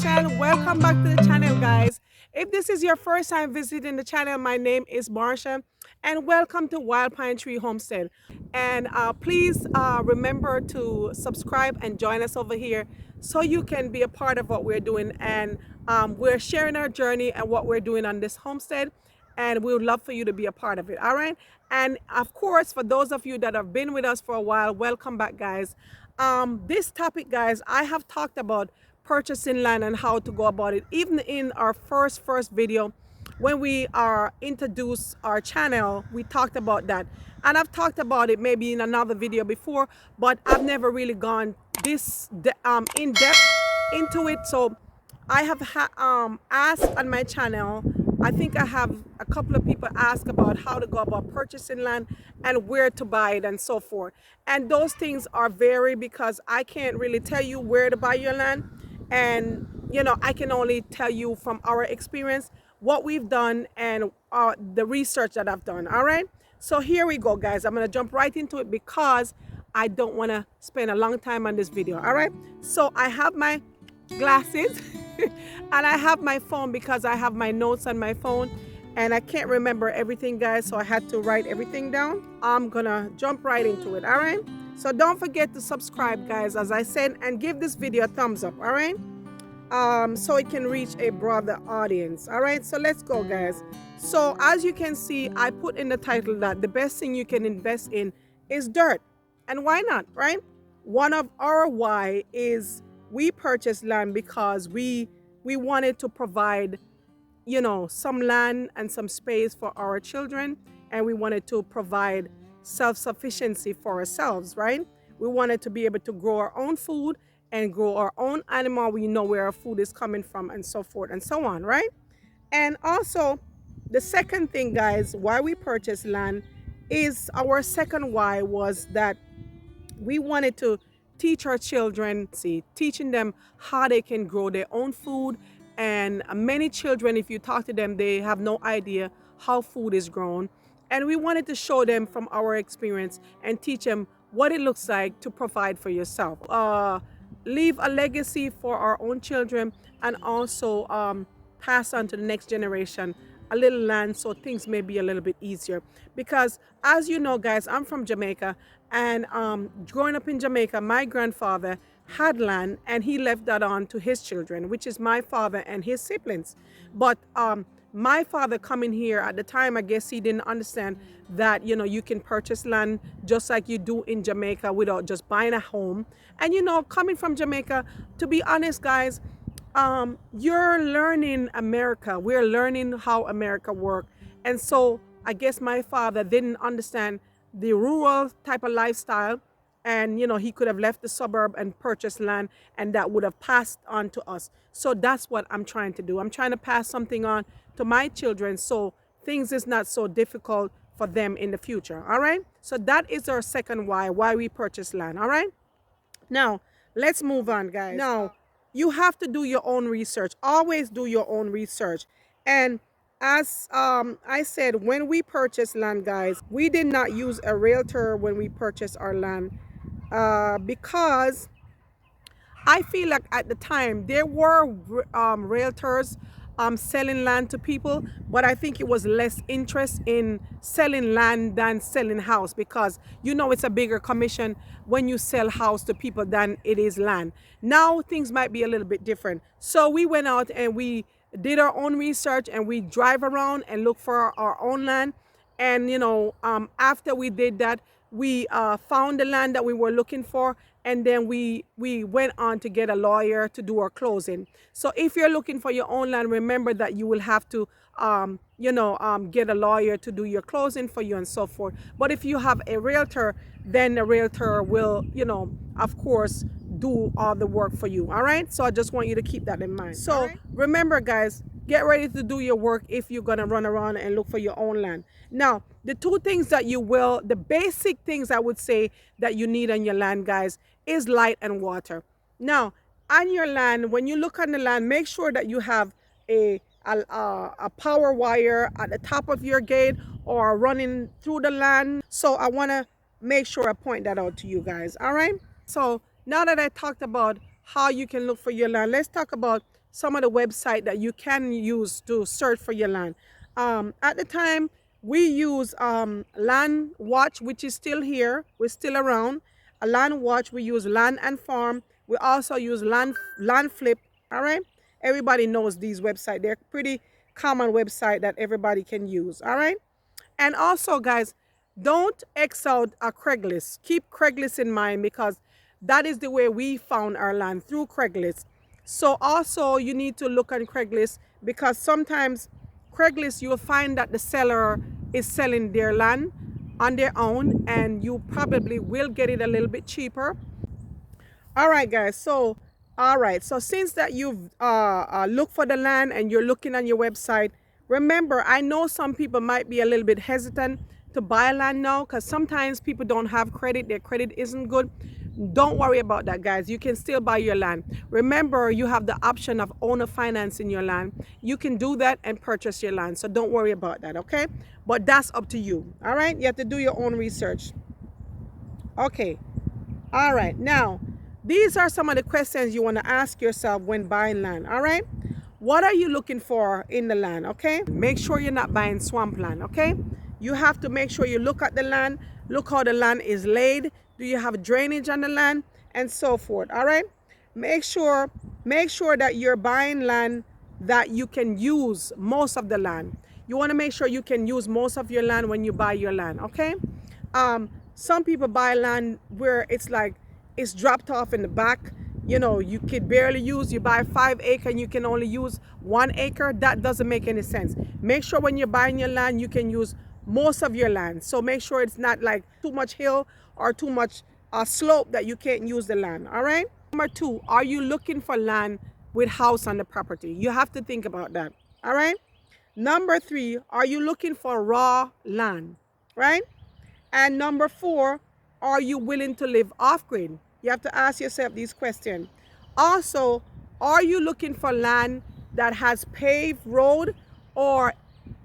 Marshall. Welcome back to the channel, guys. If this is your first time visiting the channel, my name is Marshall, and welcome to Wild Pine Tree Homestead. And please remember to subscribe and join us over here so you can be a part of what we're doing. And we're sharing our journey and what we're doing on this homestead, and we would love for you to be a part of it. All right. And of course, for those of you that have been with us for a while, welcome back, guys. This topic, guys, I have talked about purchasing land and how to go about it, even in our first video when we introduced our channel. We talked about that, and I've talked about it maybe in another video before, but I've never really gone this in depth into it. So I have asked on my channel, I think I have a couple of people ask about how to go about purchasing land and where to buy it and so forth. And those things are vary because I can't really tell you where to buy your land. And, you know, I can only tell you from our experience what we've done and the research that I've done. All right. So here we go, guys. I'm going to jump right into it because I don't want to spend a long time on this video. All right. So I have my glasses and I have my phone because I have my notes on my phone and I can't remember everything, guys, so I had to write everything down. I'm gonna jump right into it. All right, so don't forget to subscribe, guys, as I said, and give this video a thumbs up. All right, so it can reach a broader audience. All right, so let's go, guys. So as you can see, I put in the title that the best thing you can invest in is dirt. And why not, right? One of our why is we purchased land because we wanted to provide, you know, some land and some space for our children, and we wanted to provide self-sufficiency for ourselves, right? We wanted to be able to grow our own food and grow our own animal. We know where our food is coming from and so forth and so on, right? And also the second thing, guys, why we purchased land is our second why was that we wanted to teach our children, teaching them how they can grow their own food. And many children, if you talk to them, they have no idea how food is grown. And we wanted to show them from our experience and teach them what it looks like to provide for yourself. Leave a legacy for our own children, and also pass on to the next generation a little land so things may be a little bit easier. Because as you know, guys, I'm from Jamaica, and growing up in Jamaica, my grandfather had land and he left that on to his children, which is my father and his siblings. But my father coming here at the time, I guess he didn't understand that, you know, you can purchase land just like you do in Jamaica without just buying a home. And, you know, coming from Jamaica, to be honest, guys, you're learning America. We're learning how America works. And so I guess my father didn't understand the rural type of lifestyle. And, you know, he could have left the suburb and purchased land, and that would have passed on to us. So that's what I'm trying to do. I'm trying to pass something on to my children so things is not so difficult for them in the future. All right. So that is our second why we purchase land. All right. Now, let's move on, guys. Now, you have to do your own research. Always do your own research. And as I said, when we purchased land, guys, we did not use a realtor when we purchased our land because I feel like at the time there were realtors selling land to people, but I think it was less interest in selling land than selling house, because you know it's a bigger commission when you sell house to people than it is land. Now things might be a little bit different. So we went out and we did our own research and we drive around and look for our own land. And, you know, after we did that, we found the land that we were looking for, and then we went on to get a lawyer to do our closing. So if you're looking for your own land, remember that you will have to get a lawyer to do your closing for you and so forth. But if you have a realtor, then the realtor will, you know, of course, do all the work for you. All right. So I just want you to keep that in mind. So remember, guys, get ready to do your work if you're going to run around and look for your own land. Now, the two things that the basic things I would say that you need on your land, guys, is light and water. Now, on your land, when you look on the land, make sure that you have a power wire at the top of your gate or running through the land. So I want to make sure I point that out to you guys. All right. So now that I talked about how you can look for your land, let's talk about some of the website that you can use to search for your land. At the time, we use Land Watch, which is still here. We're still around. A Land Watch. We use Land and Farm. We also use Land Flip. All right. Everybody knows these websites. They're pretty common website that everybody can use. All right. And also, guys, don't X out a Craigslist. Keep Craigslist in mind, because that is the way we found our land, through Craigslist. So also you need to look on Craigslist, because sometimes Craigslist, you'll find that the seller is selling their land on their own, and you probably will get it a little bit cheaper. All right, guys. So, all right. So since that you've looked for the land and you're looking on your website, remember, I know some people might be a little bit hesitant to buy land now, because sometimes people don't have credit. Their credit isn't good. Don't worry about that, guys. You can still buy your land. Remember, you have the option of owner financing your land. You can do that and purchase your land. So don't worry about that, okay? But that's up to you, all right? You have to do your own research. Okay, all right. Now, these are some of the questions you want to ask yourself when buying land, all right? What are you looking for in the land, okay? Make sure you're not buying swampland, okay? You have to make sure you look at the land, look how the land is laid. Do you have drainage on the land, and so forth, all right? Make sure that you're buying land that you can use most of the land. You want to make sure you can use most of your land when you buy your land, okay? Some people buy land where it's like it's dropped off in the back. You know, you could barely use. You buy 5 acres and you can only use 1 acre. That doesn't make any sense. Make sure when you're buying your land, you can use most of your land. So make sure it's not like too much hill or too much slope that you can't use the land, all right? Number 2, are you looking for land with house on the property? You have to think about that, all right? Number 3, are you looking for raw land, right? And number 4, are you willing to live off-grid? You have to ask yourself these questions. Also, are you looking for land that has paved road, or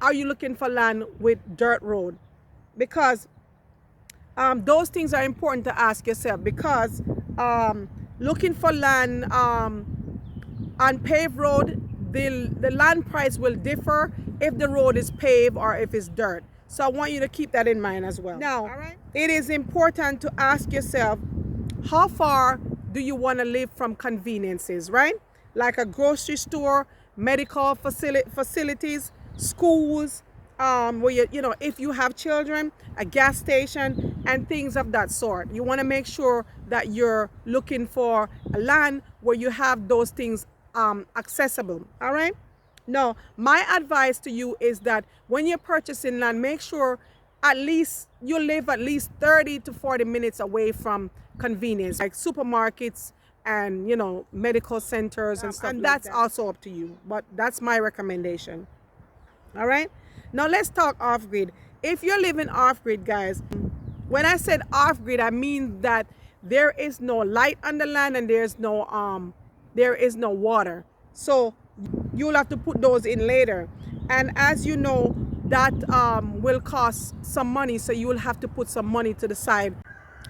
are you looking for land with dirt road? Because those things are important to ask yourself, because looking for land on paved road, the land price will differ if the road is paved or if it's dirt. So I want you to keep that in mind as well. Now, it is important to ask yourself, how far do you want to live from conveniences, right? Like a grocery store, medical facilities, schools, where you know, if you have children, a gas station, and things of that sort. You want to make sure that you're looking for a land where you have those things accessible, all right? Now, my advice to you is that when you're purchasing land, make sure at least you live at least 30 to 40 minutes away from convenience, like supermarkets and, you know, medical centers and stuff. And that's also up to you, but that's my recommendation. All right. Now let's talk off-grid. If you're living off-grid, guys, when I said off-grid, I mean that there is no light on the land and there is no water. So you'll have to put those in later. And as you know, that will cost some money, so you will have to put some money to the side.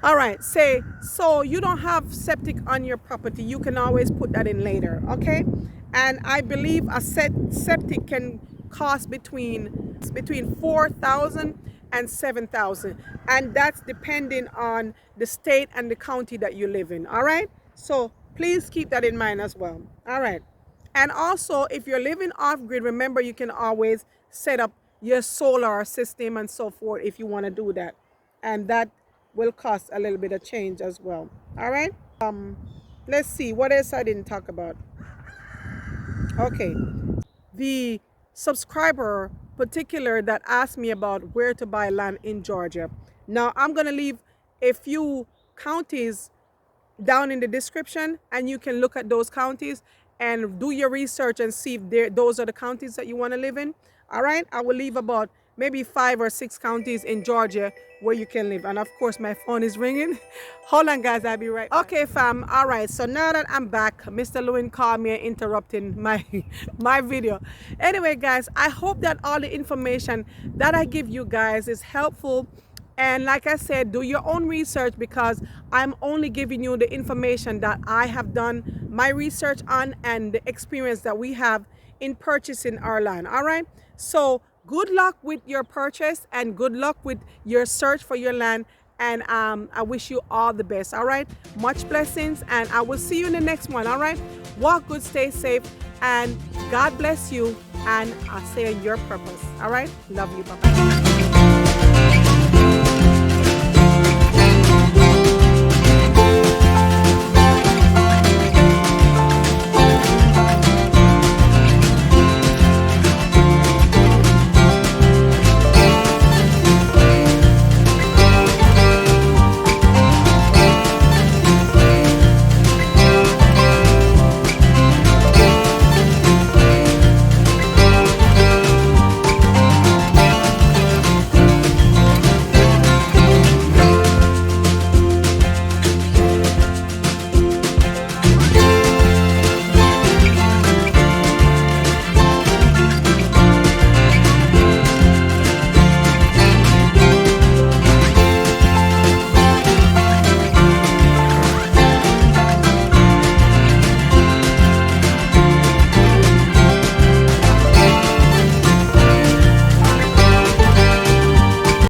All right, so you don't have septic on your property, you can always put that in later, okay? And I believe a septic can cost between $4,000 and $7,000, and that's depending on the state and the county that you live in. All right, so please keep that in mind as well. All right, and also if you're living off-grid, remember you can always set up your solar system and so forth if you want to do that, and that will cost a little bit of change as well. All right, let's see what else I didn't talk about. Okay, the subscriber particular that asked me about where to buy land in Georgia. Now I'm gonna leave a few counties down in the description, and you can look at those counties and do your research and see if those are the counties that you want to live in. All right, I will leave about maybe 5 or 6 counties in Georgia where you can live. And of course my phone is ringing. Hold on guys, I'll be right back. Okay fam, all right, so now that I'm back, Mr. Lewin called me interrupting my video. Anyway guys, I hope that all the information that I give you guys is helpful And like I said, do your own research, because I'm only giving you the information that I have done my research on and the experience that we have in purchasing our land. All right. So good luck with your purchase and good luck with your search for your land. And I wish you all the best. All right. Much blessings. And I will see you in the next one. All right. Walk good, stay safe, and God bless you. And I'll say your purpose. All right. Love you. Bye-bye.